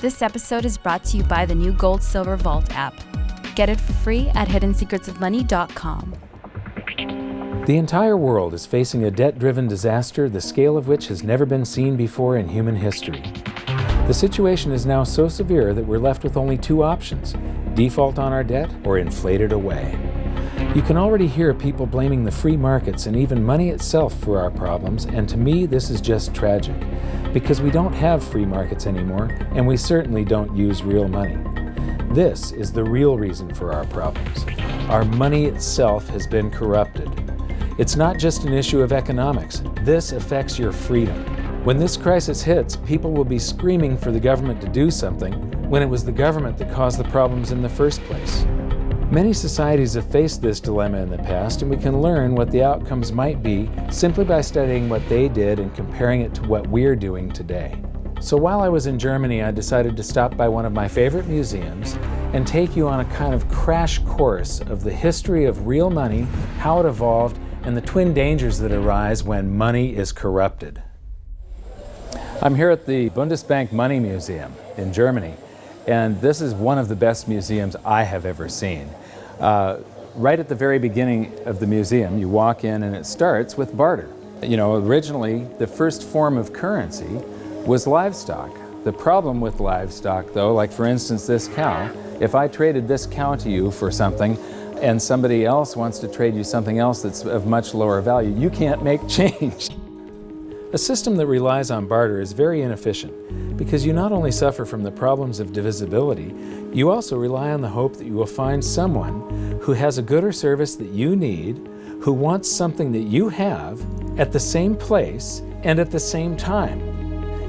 This episode is brought to you by the new Gold Silver Vault app. Get it for free at hiddensecretsofmoney.com. The entire world is facing a debt-driven disaster, the scale of which has never been seen before in human history. The situation is now so severe that we're left with only two options: default on our debt or inflate it away. You can already hear people blaming the free markets and even money itself for our problems, and to me this is just tragic, because we don't have free markets anymore, and we certainly don't use real money. This is the real reason for our problems. Our money itself has been corrupted. It's not just an issue of economics. This affects your freedom. When this crisis hits, people will be screaming for the government to do something when it was the government that caused the problems in the first place. Many societies have faced this dilemma in the past, and we can learn what the outcomes might be simply by studying what they did and comparing it to what we're doing today. So while I was in Germany, I decided to stop by one of my favorite museums and take you on a kind of crash course of the history of real money, how it evolved, and the twin dangers that arise when money is corrupted. I'm here at the Bundesbank Money Museum in Germany, and this is one of the best museums I have ever seen. Right at the very beginning of the museum, you walk in and it starts with barter. You know, originally the first form of currency was livestock. The problem with livestock, though, like for instance this cow, if I traded this cow to you for something and somebody else wants to trade you something else that's of much lower value, you can't make change. A system that relies on barter is very inefficient because you not only suffer from the problems of divisibility, you also rely on the hope that you will find someone who has a good or service that you need, who wants something that you have at the same place and at the same time.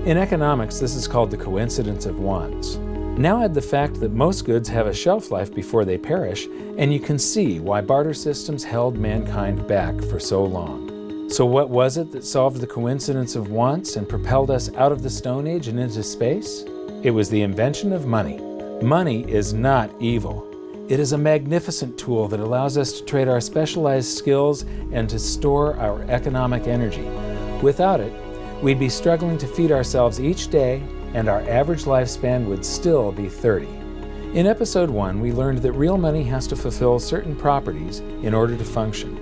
In economics, this is called the coincidence of wants. Now add the fact that most goods have a shelf life before they perish, and you can see why barter systems held mankind back for so long. So what was it that solved the coincidence of wants and propelled us out of the Stone Age and into space? It was the invention of money. Money is not evil. It is a magnificent tool that allows us to trade our specialized skills and to store our economic energy. Without it, we'd be struggling to feed ourselves each day, and our average lifespan would still be 30. In episode 1, we learned that real money has to fulfill certain properties in order to function.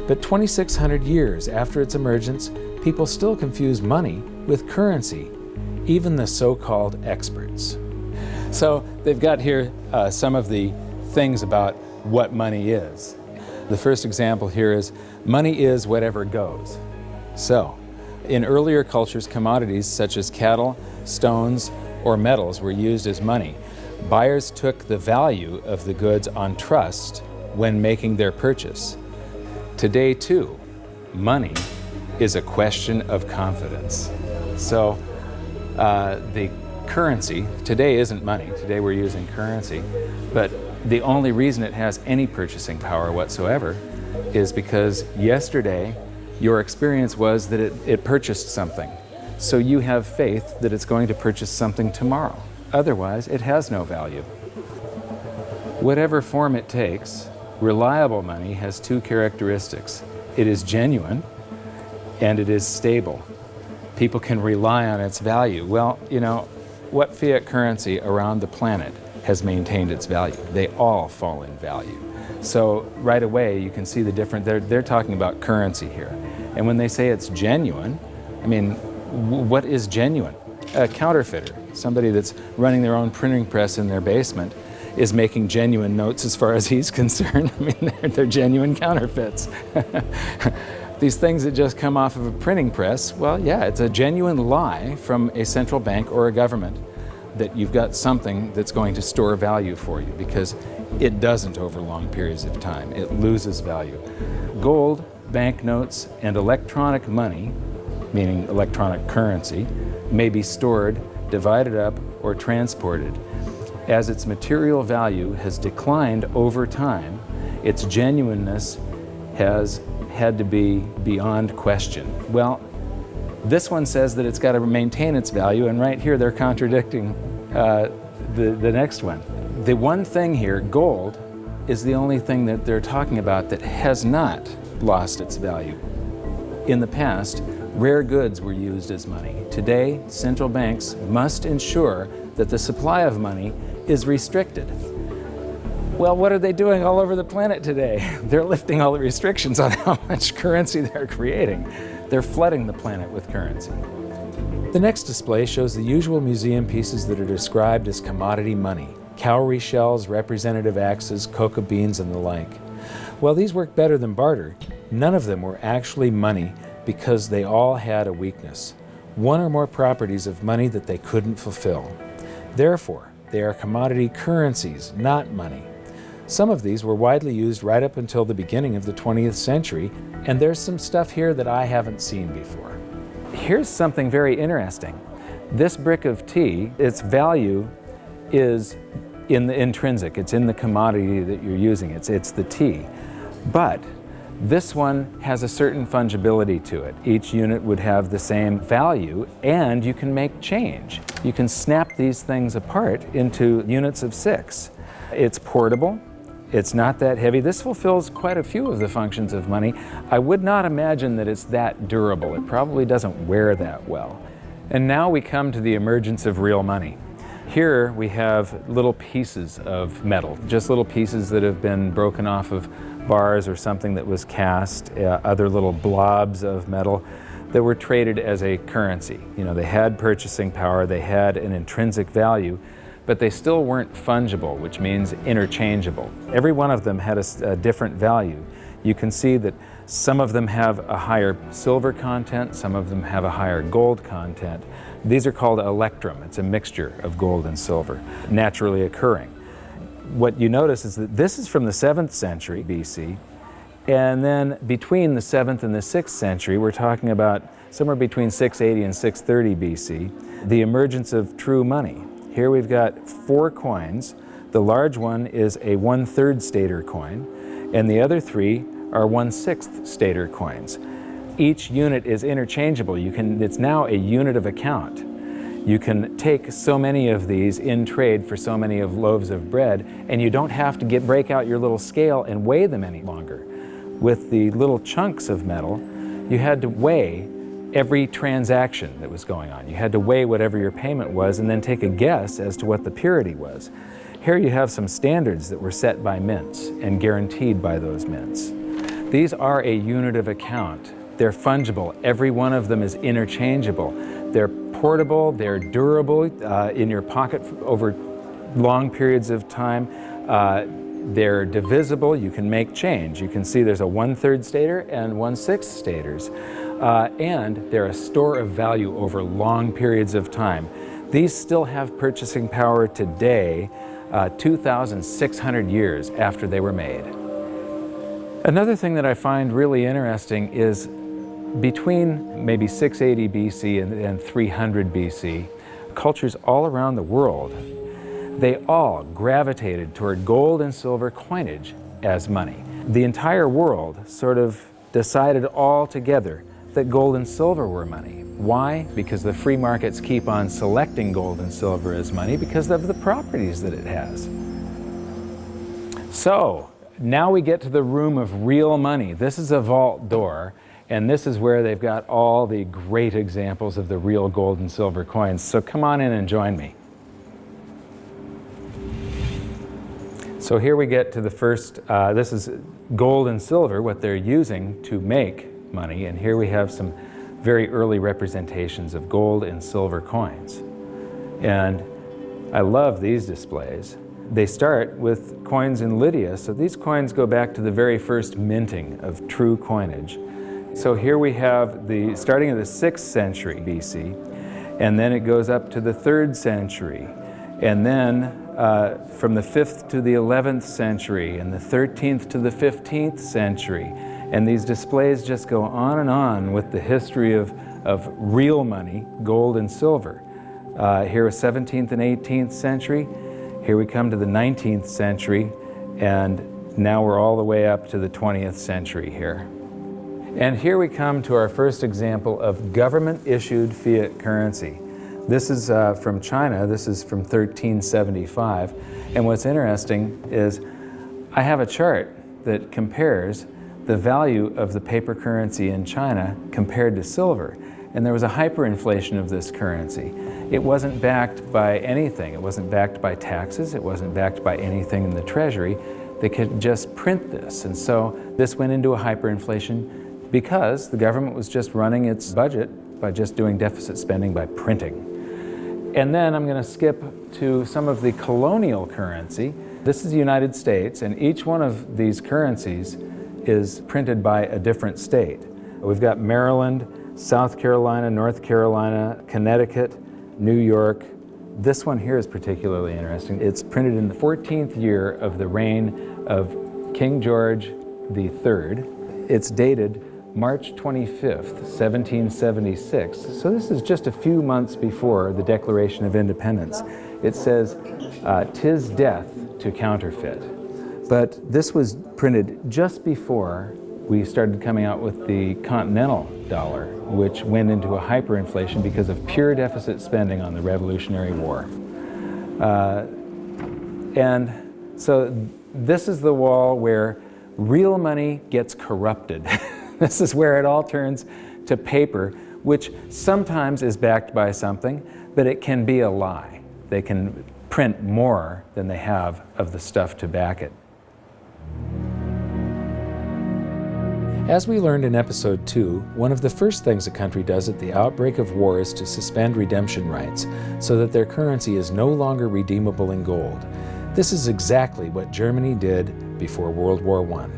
But 2,600 years after its emergence, people still confuse money with currency, even the so-called experts. So they've got here some of the things about what money is. The first example here is, money is whatever goes. So, in earlier cultures, commodities such as cattle, stones, or metals were used as money. Buyers took the value of the goods on trust when making their purchase. Today, too, money is a question of confidence. So, the currency, today isn't money, today we're using currency, but the only reason it has any purchasing power whatsoever is because yesterday your experience was that it purchased something. So you have faith that it's going to purchase something tomorrow. Otherwise, it has no value. Whatever form it takes, reliable money has two characteristics. It is genuine and it is stable. People can rely on its value. Well, you know, what fiat currency around the planet has maintained its value? They all fall in value. So right away you can see the difference. They're talking about currency here. And when they say it's genuine, I mean, what is genuine? A counterfeiter, somebody that's running their own printing press in their basement, is making genuine notes as far as he's concerned. I mean, they're genuine counterfeits. These things that just come off of a printing press, well, yeah, it's a genuine lie from a central bank or a government that you've got something that's going to store value for you, because it doesn't over long periods of time. It loses value. Gold, banknotes, and electronic money, meaning electronic currency, may be stored, divided up, or transported. As its material value has declined over time, its genuineness has had to be beyond question. Well, this one says that it's got to maintain its value, and right here they're contradicting the next one. The one thing here, gold, is the only thing that they're talking about that has not lost its value. In the past, rare goods were used as money. Today, central banks must ensure that the supply of money is restricted. Well, what are they doing all over the planet today? They're lifting all the restrictions on how much currency they're creating. They're flooding the planet with currency. The next display shows the usual museum pieces that are described as commodity money: cowrie shells, representative axes, cocoa beans, and the like. While these work better than barter, none of them were actually money because they all had a weakness: one or more properties of money that they couldn't fulfill. Therefore, they are commodity currencies, not money. Some of these were widely used right up until the beginning of the 20th century, and there's some stuff here that I haven't seen before. Here's something very interesting. This brick of tea, its value is in the intrinsic, it's in the commodity that you're using, it's the tea. But this one has a certain fungibility to it. Each unit would have the same value, and you can make change. You can snap these things apart into units of 6. It's portable. It's not that heavy. This fulfills quite a few of the functions of money. I would not imagine that it's that durable. It probably doesn't wear that well. And now we come to the emergence of real money. Here we have little pieces of metal, just little pieces that have been broken off of bars or something that was cast, other little blobs of metal that were traded as a currency. You know, they had purchasing power, they had an intrinsic value, but they still weren't fungible, which means interchangeable. Every one of them had a different value. You can see that some of them have a higher silver content, some of them have a higher gold content. These are called electrum. It's a mixture of gold and silver, naturally occurring. What you notice is that this is from the 7th century BC, and then between the 7th and the 6th century, we're talking about somewhere between 680 and 630 BC, the emergence of true money. Here we've got 4 coins. The large one is a 1/3 stater coin, and the other 3 are 1/6 stater coins. Each unit is interchangeable. It's now a unit of account. You can take so many of these in trade for so many of loaves of bread, and you don't have to break out your little scale and weigh them any longer. With the little chunks of metal, you had to weigh every transaction that was going on. You had to weigh whatever your payment was and then take a guess as to what the purity was. Here you have some standards that were set by mints and guaranteed by those mints. These are a unit of account. They're fungible. Every one of them is interchangeable. They're portable, they're durable in your pocket over long periods of time. They're divisible, you can make change. You can see there's a 1/3 stater and 1/6 staters. And they're a store of value over long periods of time. These still have purchasing power today, 2,600 years after they were made. Another thing that I find really interesting is between maybe 680 BC and 300 BC, cultures all around the world, they all gravitated toward gold and silver coinage as money. The entire world sort of decided all together that gold and silver were money. Why? Because the free markets keep on selecting gold and silver as money because of the properties that it has. So, now we get to the room of real money. This is a vault door, and this is where they've got all the great examples of the real gold and silver coins. So come on in and join me. So here we get to the first, this is gold and silver, what they're using to make money, and here we have some very early representations of gold and silver coins. And I love these displays. They start with coins in Lydia, so these coins go back to the very first minting of true coinage. So here we have starting in the 6th century BC, and then it goes up to the 3rd century, and then from the 5th to the 11th century, and the 13th to the 15th century. And these displays just go on and on with the history of real money, gold and silver. Here is 17th and 18th century. Here we come to the 19th century, and now we're all the way up to the 20th century here. And here we come to our first example of government-issued fiat currency. This is from China. This is from 1375. And what's interesting is I have a chart that compares the value of the paper currency in China compared to silver. and there was a hyperinflation of this currency. It wasn't backed by anything. It wasn't backed by taxes. It wasn't backed by anything in the Treasury. They could just print this. And so this went into a hyperinflation because the government was just running its budget by just doing deficit spending by printing. And then I'm going to skip to some of the colonial currency. This is the United States, and each one of these currencies is printed by a different state. We've got Maryland, South Carolina, North Carolina, Connecticut, New York. This one here is particularly interesting. It's printed in the 14th year of the reign of King George III. It's dated March 25th, 1776. So this is just a few months before the Declaration of Independence. It says, "'Tis death to counterfeit." But this was printed just before we started coming out with the continental dollar, which went into a hyperinflation because of pure deficit spending on the Revolutionary War. And so this is the wall where real money gets corrupted. This is where it all turns to paper, which sometimes is backed by something, but it can be a lie. They can print more than they have of the stuff to back it. As we learned in episode 2, one of the first things a country does at the outbreak of war is to suspend redemption rights so that their currency is no longer redeemable in gold. This is exactly what Germany did before World War I.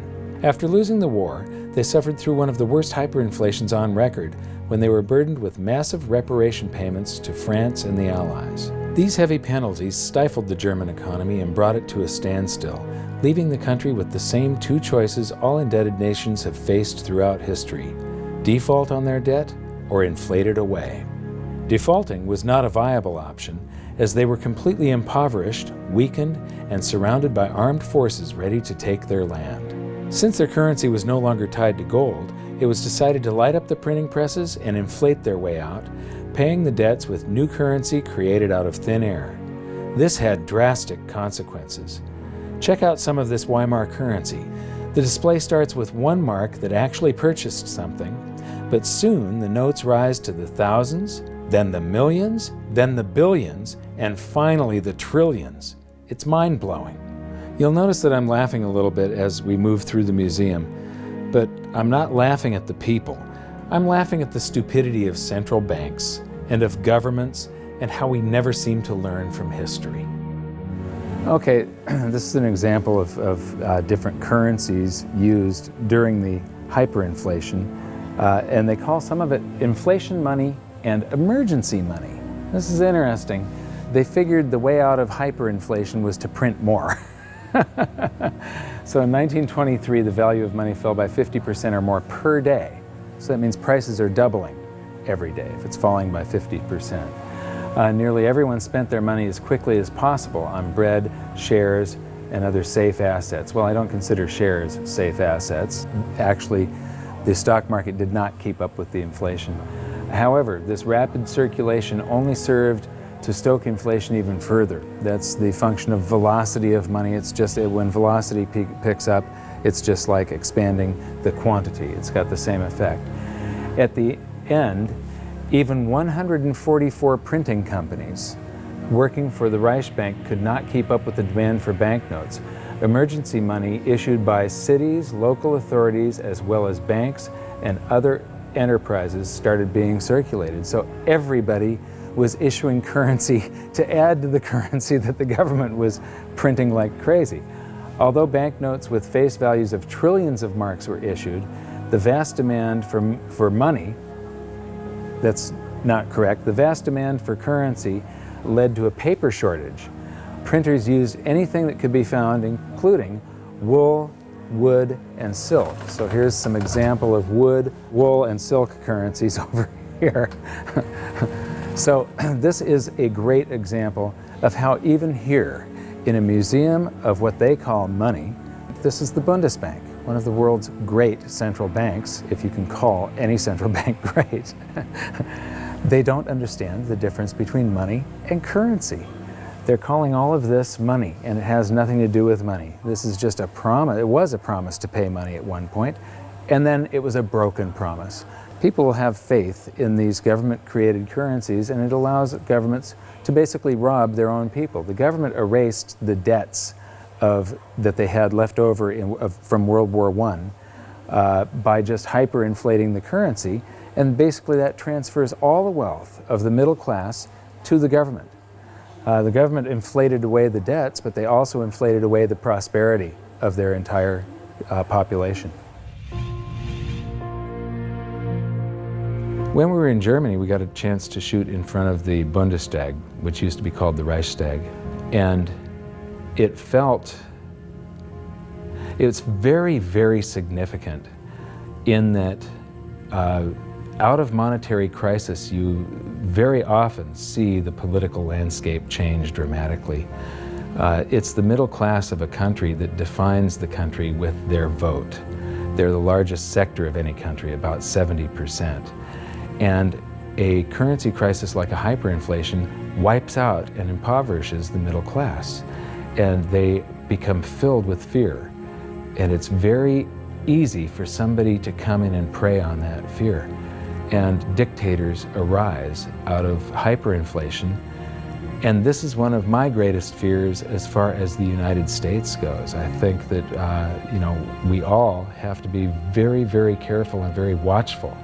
After losing the war, they suffered through one of the worst hyperinflations on record when they were burdened with massive reparation payments to France and the Allies. These heavy penalties stifled the German economy and brought it to a standstill, leaving the country with the same two choices all indebted nations have faced throughout history: default on their debt or inflate it away. Defaulting was not a viable option, as they were completely impoverished, weakened, and surrounded by armed forces ready to take their land. Since their currency was no longer tied to gold, it was decided to light up the printing presses and inflate their way out, paying the debts with new currency created out of thin air. This had drastic consequences. Check out some of this Weimar currency. The display starts with one mark that actually purchased something, but soon the notes rise to the thousands, then the millions, then the billions, and finally the trillions. It's mind-blowing. You'll notice that I'm laughing a little bit as we move through the museum, but I'm not laughing at the people. I'm laughing at the stupidity of central banks and of governments and how we never seem to learn from history. Okay, this is an example of different currencies used during the hyperinflation, and they call some of it inflation money and emergency money. This is interesting. They figured the way out of hyperinflation was to print more. So in 1923, the value of money fell by 50% or more per day. So that means prices are doubling every day if it's falling by 50%. Nearly everyone spent their money as quickly as possible on bread, shares, and other safe assets. Well, I don't consider shares safe assets. Actually, the stock market did not keep up with the inflation. However, this rapid circulation only served to stoke inflation even further. That's the function of velocity of money. It's just when velocity picks up, it's just like expanding the quantity. It's got the same effect. At the end, even 144 printing companies working for the Reichsbank could not keep up with the demand for banknotes. Emergency money issued by cities, local authorities, as well as banks and other enterprises started being circulated. So everybody was issuing currency to add to the currency that the government was printing like crazy. Although banknotes with face values of trillions of marks were issued, the vast demand for money, that's not correct, the vast demand for currency led to a paper shortage. Printers used anything that could be found, including wool, wood, and silk. So here's some example of wood, wool, and silk currencies over here. So this is a great example of how even here, in a museum of what they call money, this is the Bundesbank, one of the world's great central banks, if you can call any central bank great. They don't understand the difference between money and currency. They're calling all of this money, and it has nothing to do with money. This is just a promise. It was a promise to pay money at one point, and then it was a broken promise. People have faith in these government-created currencies, and it allows governments to basically rob their own people. The government erased the debts that they had left over from World War I by just hyperinflating the currency, and basically that transfers all the wealth of the middle class to the government. The government inflated away the debts, but they also inflated away the prosperity of their entire population. When we were in Germany, we got a chance to shoot in front of the Bundestag, which used to be called the Reichstag, and it's very, very significant in that out of monetary crisis, you very often see the political landscape change dramatically. It's the middle class of a country that defines the country with their vote. They're the largest sector of any country, about 70%. And a currency crisis like a hyperinflation wipes out and impoverishes the middle class. And they become filled with fear. And it's very easy for somebody to come in and prey on that fear. And dictators arise out of hyperinflation. And this is one of my greatest fears as far as the United States goes. I think that we all have to be very, very careful and very watchful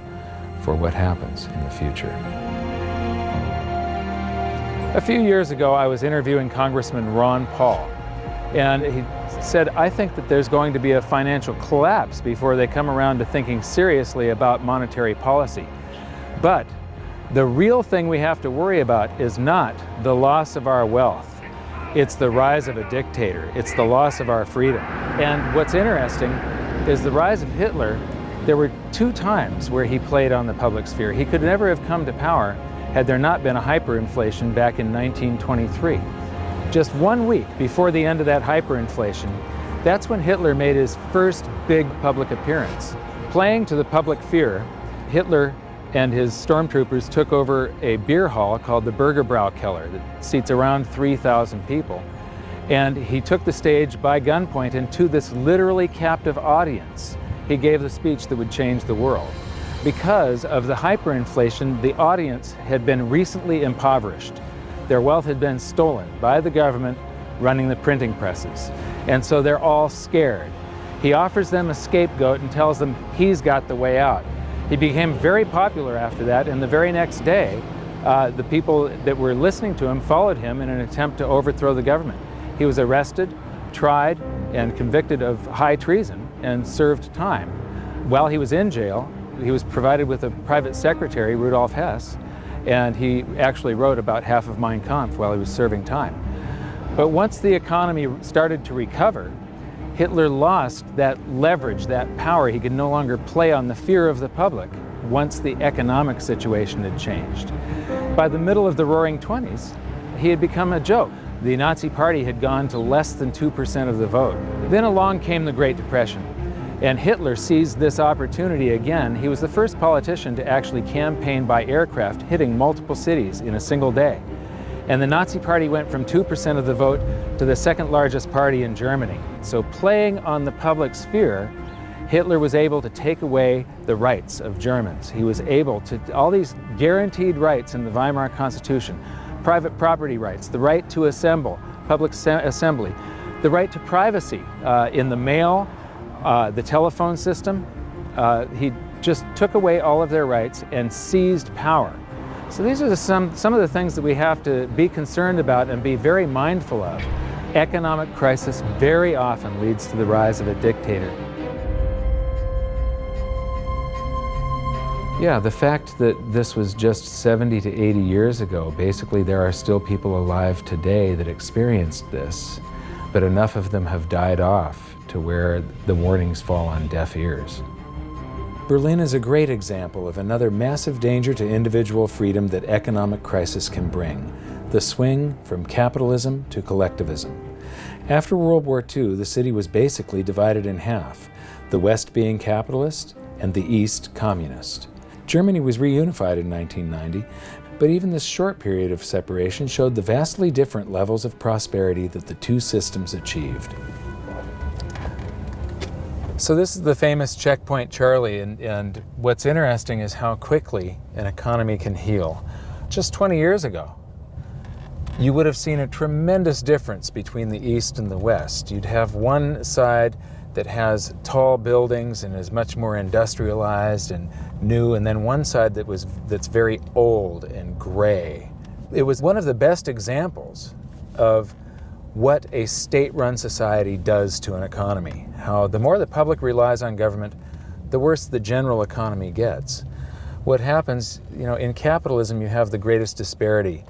for what happens in the future. A few years ago, I was interviewing Congressman Ron Paul, and he said, I think that there's going to be a financial collapse before they come around to thinking seriously about monetary policy. But the real thing we have to worry about is not the loss of our wealth. It's the rise of a dictator. It's the loss of our freedom. And what's interesting is the rise of Hitler. There were 2 times where he played on the public sphere. He could never have come to power had there not been a hyperinflation back in 1923. Just 1 week before the end of that hyperinflation, that's when Hitler made his first big public appearance. Playing to the public fear, Hitler and his stormtroopers took over a beer hall called the Bürgerbraukeller that seats around 3,000 people. And he took the stage by gunpoint, and to this literally captive audience, he gave the speech that would change the world. Because of the hyperinflation, the audience had been recently impoverished. Their wealth had been stolen by the government running the printing presses. And so they're all scared. He offers them a scapegoat and tells them he's got the way out. He became very popular after that, and the very next day, the people that were listening to him followed him in an attempt to overthrow the government. He was arrested, tried, and convicted of high treason and served time. While he was in jail, he was provided with a private secretary, Rudolf Hess, and he actually wrote about half of Mein Kampf while he was serving time. But once the economy started to recover, Hitler lost that leverage, that power. He could no longer play on the fear of the public once the economic situation had changed. By the middle of the Roaring '20s, he had become a joke. The Nazi Party had gone to less than 2% of the vote. Then along came the Great Depression, and Hitler seized this opportunity again. He was the first politician to actually campaign by aircraft, hitting multiple cities in a single day. And the Nazi Party went from 2% of the vote to the second largest party in Germany. So playing on the public sphere, Hitler was able to take away the rights of Germans. He was able to, all these guaranteed rights in the Weimar Constitution, private property rights, the right to assemble, public assembly, the right to privacy in the mail, the telephone system. He just took away all of their rights and seized power. So these are some of the things that we have to be concerned about and be very mindful of. Economic crisis very often leads to the rise of a dictator. Yeah, the fact that this was just 70 to 80 years ago, basically there are still people alive today that experienced this, but enough of them have died off to where the warnings fall on deaf ears. Berlin is a great example of another massive danger to individual freedom that economic crisis can bring, the swing from capitalism to collectivism. After World War II, the city was basically divided in half, the West being capitalist and the East communist. Germany was reunified in 1990, but even this short period of separation showed the vastly different levels of prosperity that the two systems achieved. So this is the famous checkpoint Charlie, and what's interesting is how quickly an economy can heal. Just 20 years ago, you would have seen a tremendous difference between the East and the West. You'd have one side that has tall buildings and is much more industrialized and new, and then one side that's very old and gray. It was one of the best examples of what a state-run society does to an economy. How the more the public relies on government, the worse the general economy gets. What happens, in capitalism, you have the greatest disparity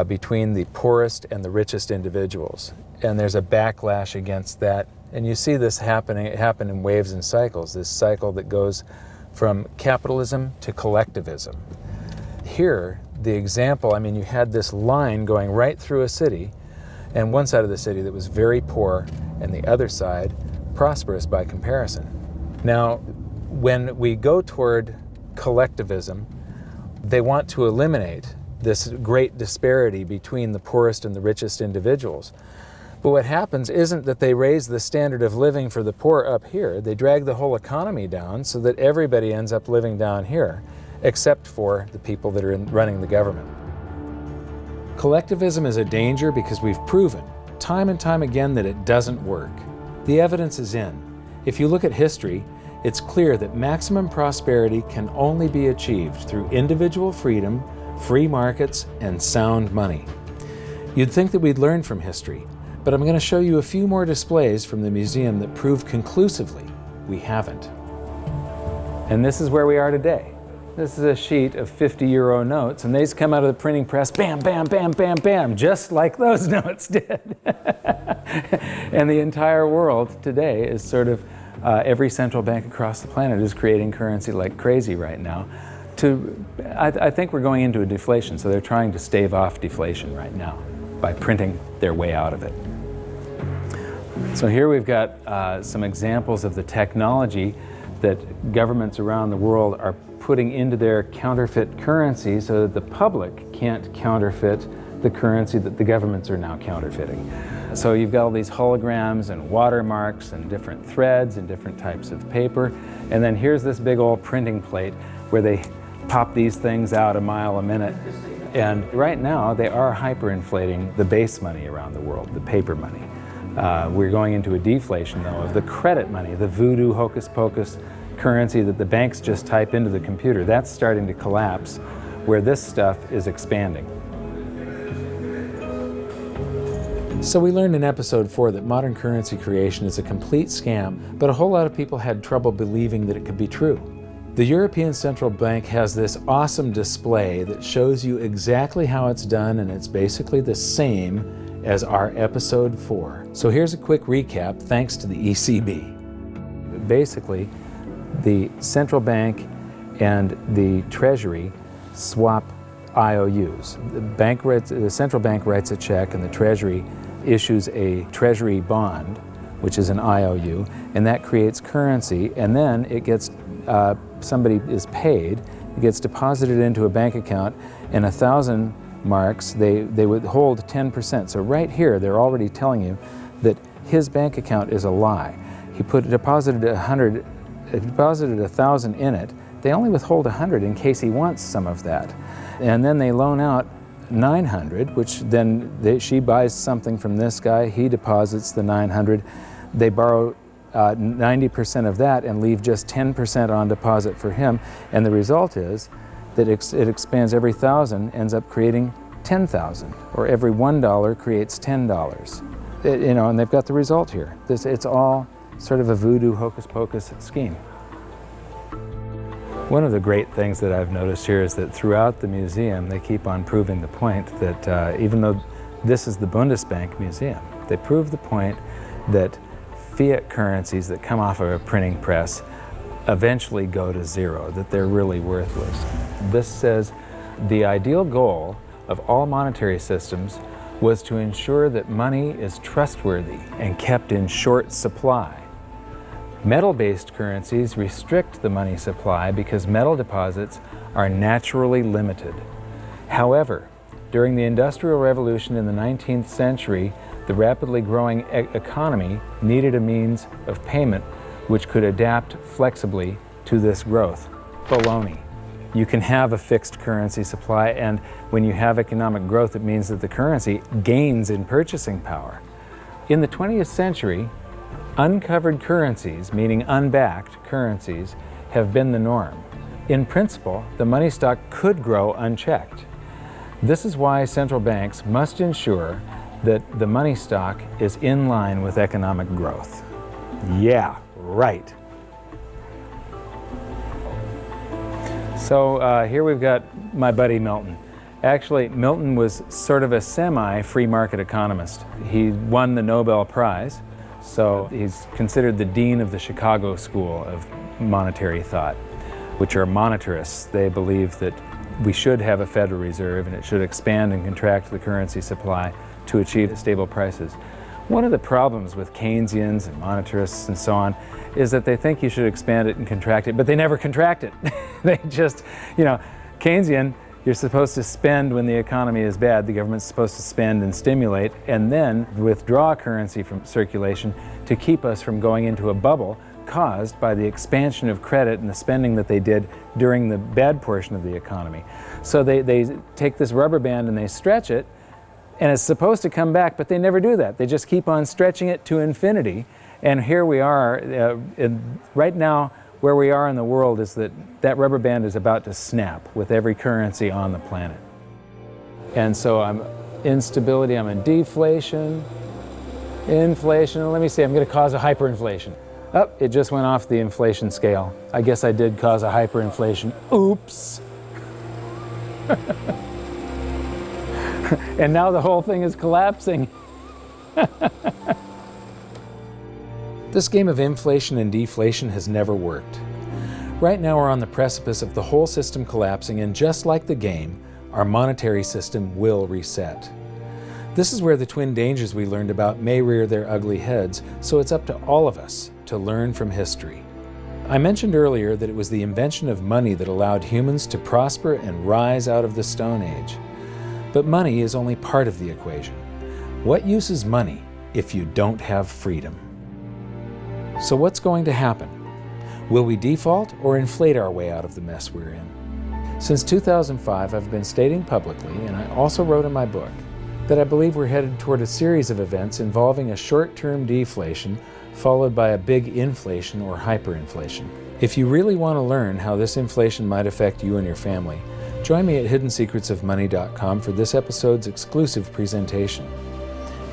between the poorest and the richest individuals. And there's a backlash against that. And you see this happen in waves and cycles, this cycle that goes from capitalism to collectivism. Here, the example, you had this line going right through a city, and one side of the city that was very poor, and the other side prosperous by comparison. Now, when we go toward collectivism, they want to eliminate this great disparity between the poorest and the richest individuals. But what happens isn't that they raise the standard of living for the poor up here. They drag the whole economy down so that everybody ends up living down here, except for the people that are running the government. Collectivism is a danger because we've proven time and time again that it doesn't work. The evidence is in. If you look at history, it's clear that maximum prosperity can only be achieved through individual freedom, free markets, and sound money. You'd think that we'd learn from history, but I'm going to show you a few more displays from the museum that prove conclusively we haven't. And this is where we are today. This is a sheet of 50-euro notes, and these come out of the printing press, bam, bam, bam, bam, bam, just like those notes did. And the entire world today is sort of, every central bank across the planet is creating currency like crazy right now. I think we're going into a deflation, so they're trying to stave off deflation right now by printing their way out of it. So here we've got some examples of the technology that governments around the world are putting into their counterfeit currency so that the public can't counterfeit the currency that the governments are now counterfeiting. So you've got all these holograms and watermarks and different threads and different types of paper. And then here's this big old printing plate where they pop these things out a mile a minute. And right now they are hyperinflating the base money around the world, the paper money. We're going into a deflation, though, of the credit money, the voodoo hocus-pocus currency that the banks just type into the computer. That's starting to collapse, where this stuff is expanding. So we learned in episode 4 that modern currency creation is a complete scam, but a whole lot of people had trouble believing that it could be true. The European Central Bank has this awesome display that shows you exactly how it's done, and it's basically the same as our episode 4. So here's a quick recap thanks to the ECB. Basically, the central bank and the Treasury swap IOUs. The central bank writes a check and the Treasury issues a Treasury bond, which is an IOU, and that creates currency, and then it gets, somebody is paid, it gets deposited into a bank account, and 1,000 marks, they withhold 10%. So right here, they're already telling you that his bank account is a lie. He deposited 1,000 in it. They only withhold 100 in case he wants some of that. And then they loan out 900, which then she buys something from this guy, he deposits the 900. They borrow 90% of that and leave just 10% on deposit for him. And the result is that it expands. Every 1,000 ends up creating 10,000, or every $1 creates $10. And they've got the result here. It's all sort of a voodoo hocus-pocus scheme. One of the great things that I've noticed here is that throughout the museum, they keep on proving the point that even though this is the Bundesbank Museum, they prove the point that fiat currencies that come off of a printing press eventually go to zero, that they're really worthless. This says the ideal goal of all monetary systems was to ensure that money is trustworthy and kept in short supply. Metal-based currencies restrict the money supply because metal deposits are naturally limited. However, during the Industrial Revolution in the 19th century, the rapidly growing economy needed a means of payment which could adapt flexibly to this growth. Baloney. You can have a fixed currency supply, and when you have economic growth, it means that the currency gains in purchasing power. In the 20th century, uncovered currencies, meaning unbacked currencies, have been the norm. In principle, the money stock could grow unchecked. This is why central banks must ensure that the money stock is in line with economic growth. Yeah, right. So here we've got my buddy Milton. Actually, Milton was sort of a semi-free market economist. He won the Nobel Prize, so he's considered the dean of the Chicago School of Monetary Thought, which are monetarists. They believe that we should have a Federal Reserve and it should expand and contract the currency supply to achieve stable prices. One of the problems with Keynesians and monetarists and so on is that they think you should expand it and contract it, but they never contract it. They just, Keynesian, you're supposed to spend when the economy is bad. The government's supposed to spend and stimulate and then withdraw currency from circulation to keep us from going into a bubble caused by the expansion of credit and the spending that they did during the bad portion of the economy. So they take this rubber band and they stretch it, and it's supposed to come back, but they never do that. They just keep on stretching it to infinity. And here we are, right now, where we are in the world is that rubber band is about to snap with every currency on the planet. And so I'm instability, I'm in deflation, inflation. Let me see, I'm going to cause a hyperinflation. Oh, it just went off the inflation scale. I guess I did cause a hyperinflation. Oops. And now the whole thing is collapsing. This game of inflation and deflation has never worked. Right now we're on the precipice of the whole system collapsing, and just like the game, our monetary system will reset. This is where the twin dangers we learned about may rear their ugly heads, so it's up to all of us to learn from history. I mentioned earlier that it was the invention of money that allowed humans to prosper and rise out of the Stone Age. But money is only part of the equation. What use is money if you don't have freedom? So what's going to happen? Will we default or inflate our way out of the mess we're in? Since 2005, I've been stating publicly, and I also wrote in my book, that I believe we're headed toward a series of events involving a short-term deflation followed by a big inflation or hyperinflation. If you really want to learn how this inflation might affect you and your family, join me at hiddensecretsofmoney.com for this episode's exclusive presentation.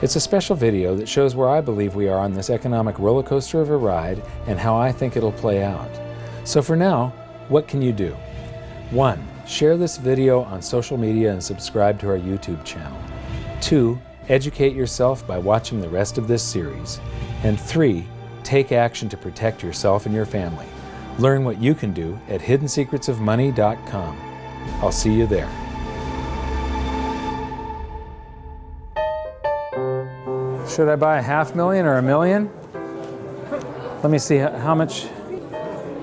It's a special video that shows where I believe we are on this economic roller coaster of a ride and how I think it'll play out. So for now, what can you do? 1. Share this video on social media and subscribe to our YouTube channel. 2. Educate yourself by watching the rest of this series. And 3. Take action to protect yourself and your family. Learn what you can do at hiddensecretsofmoney.com. I'll see you there. Should I buy $500,000 or $1 million? Let me see how much.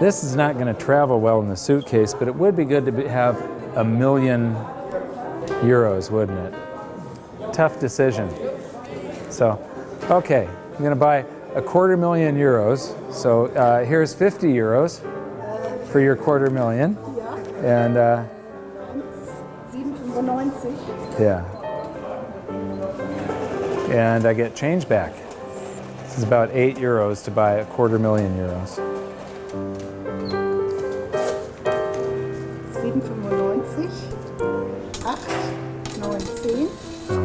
This is not going to travel well in the suitcase, but it would be good to have €1 million, wouldn't it? Tough decision. So, okay, I'm going to buy €250,000. So here's €50 for your €250,000. And 7,95. yeah. And I get change back. This is about €8 to buy €250,000. 7,95, 8, 9, 10.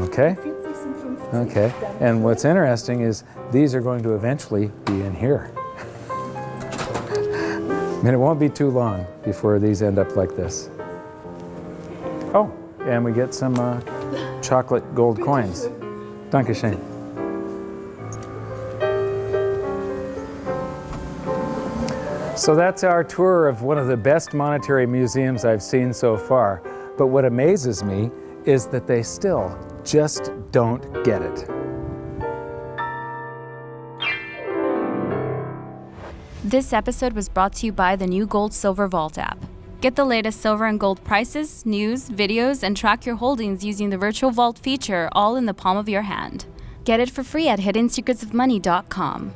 Okay. 40 sind 50. Okay. And what's interesting is these are going to eventually be in here. I mean, it won't be too long before these end up like this. Oh, and we get some chocolate gold coins. Dankeschön. So that's our tour of one of the best monetary museums I've seen so far. But what amazes me is that they still just don't get it. This episode was brought to you by the new Gold Silver Vault app. Get the latest silver and gold prices, news, videos, and track your holdings using the virtual vault feature all in the palm of your hand. Get it for free at hiddensecretsofmoney.com.